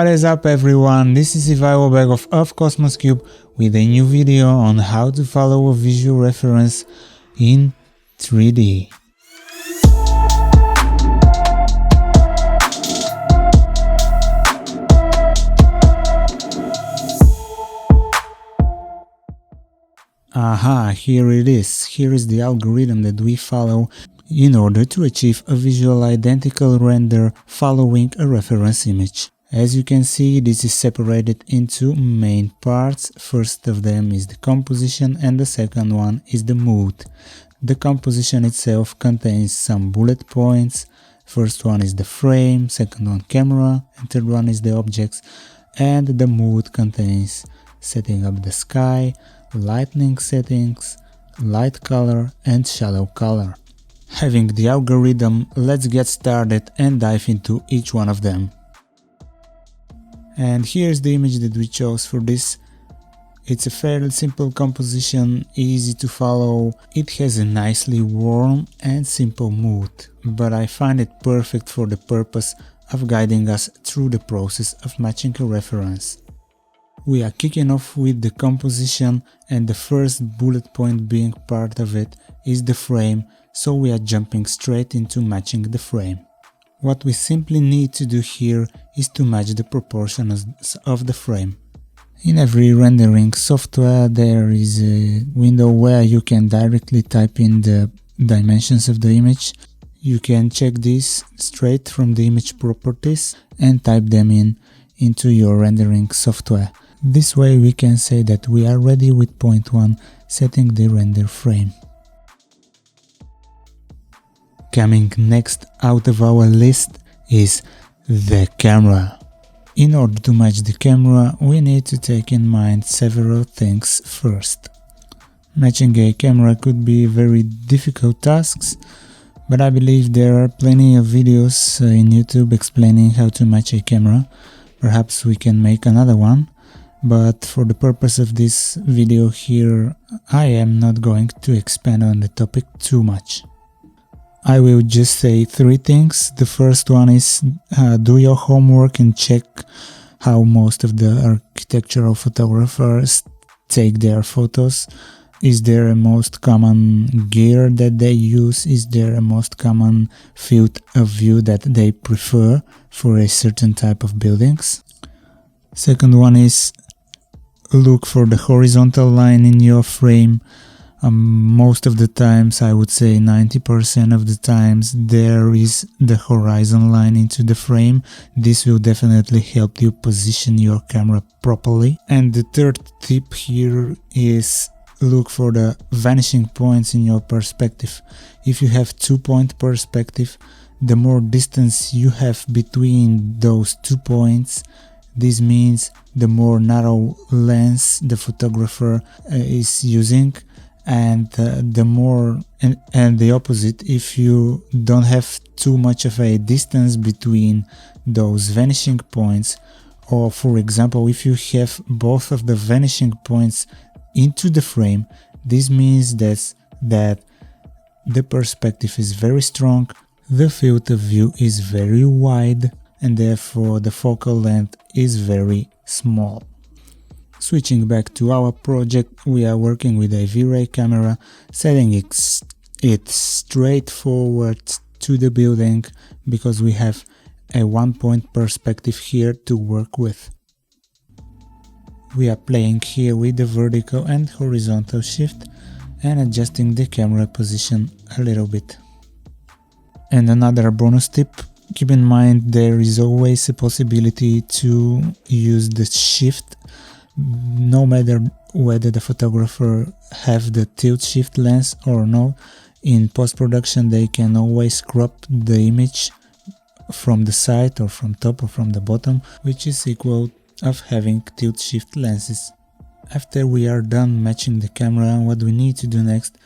What is up everyone, this is Ivailo back of Cosmos Cube with a new video on how to follow a visual reference in 3D. Aha, here it is. Here is the algorithm that we follow in order to achieve a visual identical render following a reference image. As you can see, this is separated into main parts. First of them is the composition and the second one is the mood. The composition itself contains some bullet points. First one is the frame, second one camera, and third one is the objects. And the mood contains setting up the sky, lighting settings, light color and shadow color. Having the algorithm, let's get started and dive into each one of them. And here's the image that we chose for this. It's a fairly simple composition, easy to follow. It has a nicely warm and simple mood, but I find it perfect for the purpose of guiding us through the process of matching a reference. We are kicking off with the composition, and the first bullet point being part of it is the frame, so we are jumping straight into matching the frame. What we simply need to do here is to match the proportions of the frame. In every rendering software there is a window where you can directly type in the dimensions of the image. You can check this straight from the image properties and type them into your rendering software. This way we can say that we are ready with point 1, setting the render frame. Coming next out of our list is the camera. In order to match the camera, we need to take in mind several things first. Matching a camera could be a very difficult task, but I believe there are plenty of videos in YouTube explaining how to match a camera. Perhaps we can make another one, but for the purpose of this video here, I am not going to expand on the topic too much. I will just say 3 things. The first one is do your homework and check how most of the architectural photographers take their photos. Is there a most common gear that they use? Is there a most common field of view that they prefer for a certain type of buildings? Second one is look for the horizontal line in your frame. Most of the times, I would say 90% of the times, there is the horizon line into the frame. This will definitely help you position your camera properly. And the third tip here is look for the vanishing points in your perspective. If you have 2-point perspective, the more distance you have between those 2 points, this means the more narrow lens the photographer is using. And the more and the opposite, if you don't have too much of a distance between those vanishing points, or for example if you have both of the vanishing points into the frame, this means that the perspective is very strong, the field of view is very wide, and therefore the focal length is very small. Switching back to our project, we are working with a V-Ray camera, setting it straight forward to the building because we have a 1-point perspective here to work with. We are playing here with the vertical and horizontal shift and adjusting the camera position a little bit. And another bonus tip, keep in mind there is always a possibility to use the shift. No matter whether the photographer have the tilt shift lens or no, in post-production they can always crop the image from the side or from top or from the bottom, which is equal of having tilt shift lenses. After we are done matching the camera, what we need to do next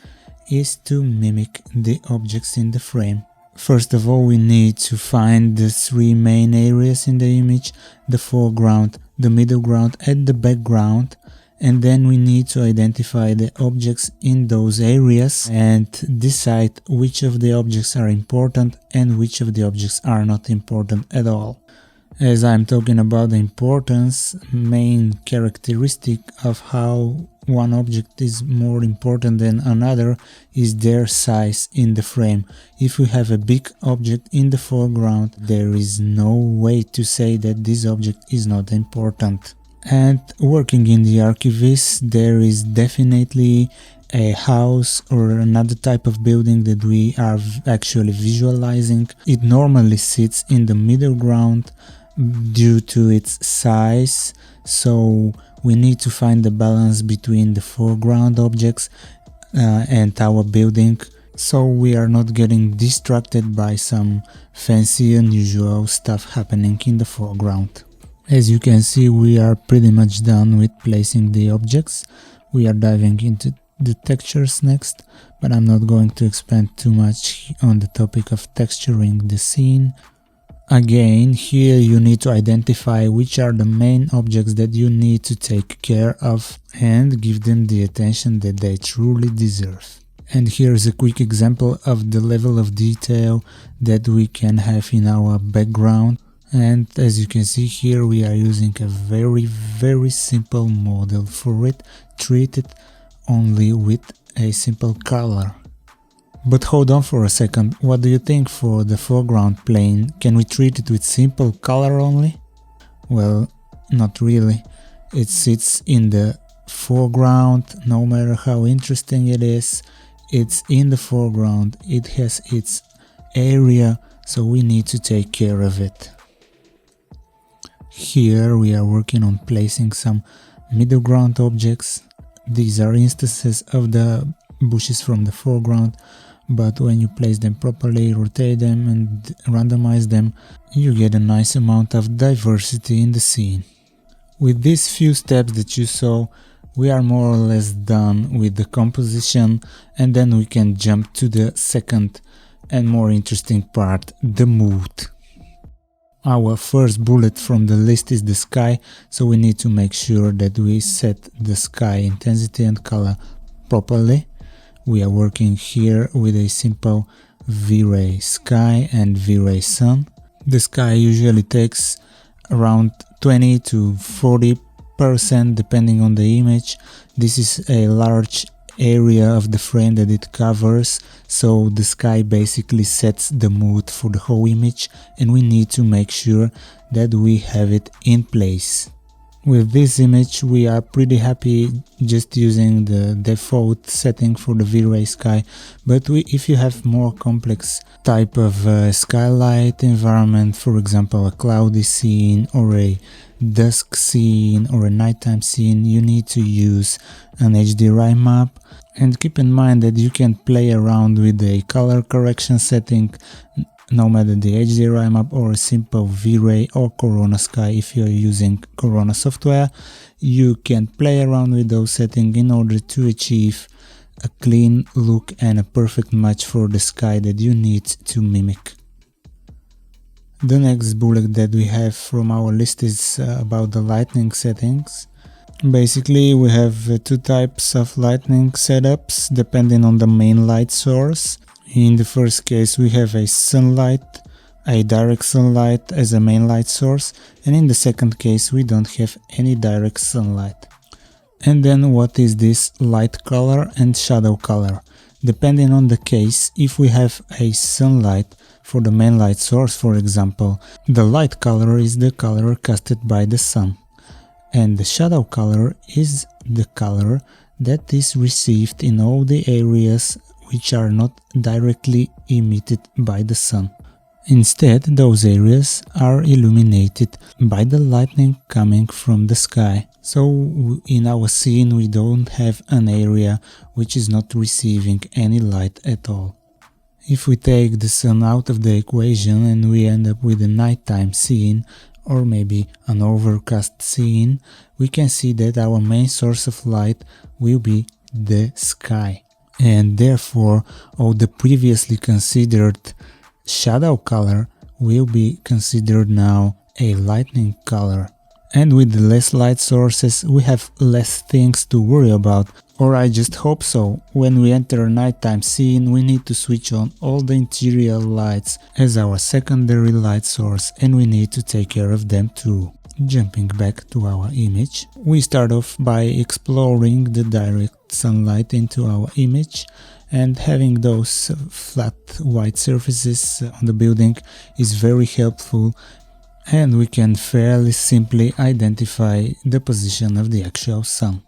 is to mimic the objects in the frame. First of all, we need to find the 3 main areas in the image, the foreground, the middle ground and the background, and then we need to identify the objects in those areas and decide which of the objects are important and which of the objects are not important at all. As I'm talking about the importance, main characteristic of how one object is more important than another is their size in the frame. If we have a big object in the foreground, there is no way to say that this object is not important. And working in the archivist, there is definitely a house or another type of building that we are actually visualizing. It normally sits in the middle ground due to its size, so we need to find the balance between the foreground objects and our building, so we are not getting distracted by some fancy unusual stuff happening in the foreground. As you can see, we are pretty much done with placing the objects. We are diving into the textures next, but I'm not going to expand too much on the topic of texturing the scene. Again, here you need to identify which are the main objects that you need to take care of and give them the attention that they truly deserve. And here's a quick example of the level of detail that we can have in our background. And as you can see here, we are using a very simple model for it, treated only with a simple color. But hold on for a second, what do you think for the foreground plane? Can we treat it with simple color only? Well, not really. It sits in the foreground, no matter how interesting it is. It's in the foreground, it has its area, so we need to take care of it. Here we are working on placing some middle ground objects. These are instances of the bushes from the foreground, but when you place them properly, rotate them and randomize them, you get a nice amount of diversity in the scene. With these few steps that you saw, we are more or less done with the composition, and then we can jump to the second and more interesting part, the mood. Our first bullet from the list is the sky, so we need to make sure that we set the sky intensity and color properly. We are working here with a simple V-Ray sky and V-Ray sun. The sky usually takes around 20 to 40% depending on the image. This is a large area of the frame that it covers, so the sky basically sets the mood for the whole image, and we need to make sure that we have it in place. With this image we are pretty happy just using the default setting for the V-Ray sky, but if you have more complex type of skylight environment, for example a cloudy scene or a dusk scene or a nighttime scene, you need to use an HDRI map. And keep in mind that you can play around with the color correction setting, no matter the HDRI map or a simple V-Ray or Corona Sky. If you're using Corona software, you can play around with those settings in order to achieve a clean look and a perfect match for the sky that you need to mimic. The next bullet that we have from our list is about the lighting settings. Basically we have two types of lighting setups depending on the main light source. In the first case we have a sunlight, a direct sunlight as a main light source, and in the second case we don't have any direct sunlight. And then what is this light color and shadow color? Depending on the case, if we have a sunlight for the main light source, for example, the light color is the color casted by the sun, and the shadow color is the color that is received in all the areas which are not directly emitted by the sun. Instead, those areas are illuminated by the lightning coming from the sky. So in our scene we don't have an area which is not receiving any light at all. If we take the sun out of the equation and we end up with a nighttime scene, or maybe an overcast scene, we can see that our main source of light will be the sky. And therefore all the previously considered shadow color will be considered now a lightning color. And with the less light sources we have less things to worry about, or I just hope so. When we enter a nighttime scene we need to switch on all the interior lights as our secondary light source, and we need to take care of them too. Jumping back to our image, we start off by exploring the direct sunlight into our image, and having those flat white surfaces on the building is very helpful, and we can fairly simply identify the position of the actual sun.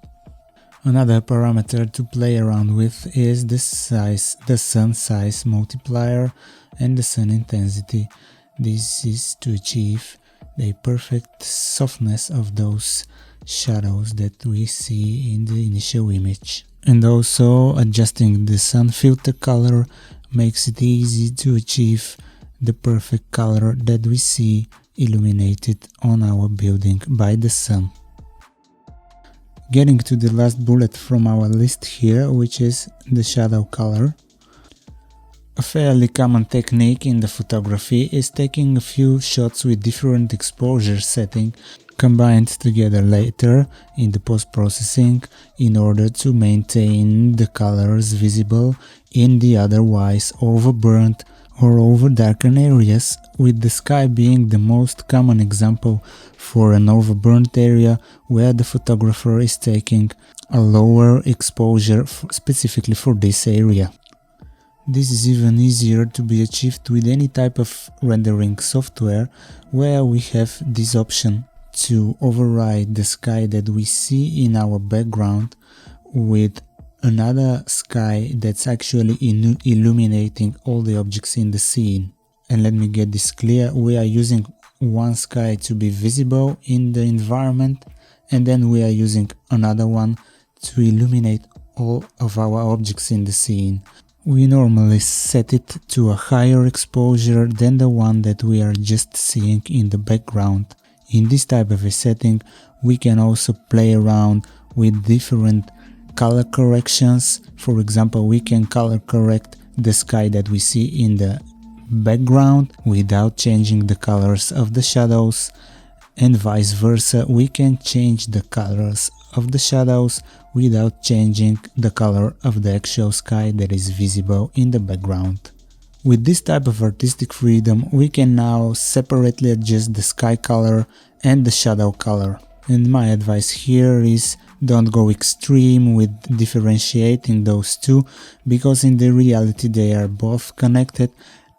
Another parameter to play around with is the sun size multiplier and the sun intensity. This is to achieve the perfect softness of those shadows that we see in the initial image. And also adjusting the sun filter color makes it easy to achieve the perfect color that we see illuminated on our building by the sun. Getting to the last bullet from our list here, which is the shadow color. A fairly common technique in the photography is taking a few shots with different exposure setting combined together later in the post-processing in order to maintain the colors visible in the otherwise overburnt or over-darkened areas, with the sky being the most common example for an overburnt area where the photographer is taking a lower exposure specifically for this area. This is even easier to be achieved with any type of rendering software where we have this option to override the sky that we see in our background with another sky that's actually illuminating all the objects in the scene. And let me get this clear, we are using one sky to be visible in the environment, and then we are using another one to illuminate all of our objects in the scene. We normally set it to a higher exposure than the one that we are just seeing in the background. In this type of a setting we can also play around with different color corrections. For example, we can color correct the sky that we see in the background without changing the colors of the shadows, and vice versa, we can change the colors of the shadows without changing the color of the actual sky that is visible in the background. With this type of artistic freedom we can now separately adjust the sky color and the shadow color. And my advice here is don't go extreme with differentiating those two, because in the reality they are both connected,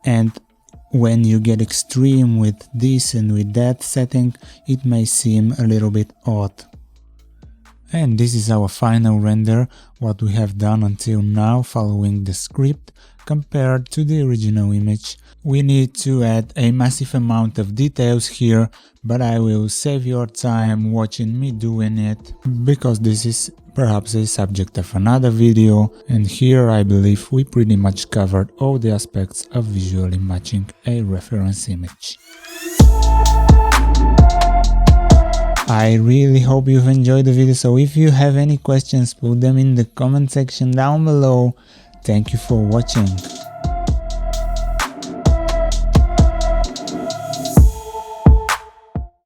and when you get extreme with this and with that setting it may seem a little bit odd. And this is our final render, what we have done until now following the script compared to the original image. We need to add a massive amount of details here, but I will save your time watching me doing it, because this is perhaps a subject of another video, and here I believe we pretty much covered all the aspects of visually matching a reference image. I really hope you've enjoyed the video, so if you have any questions put them in the comment section down below. Thank you for watching.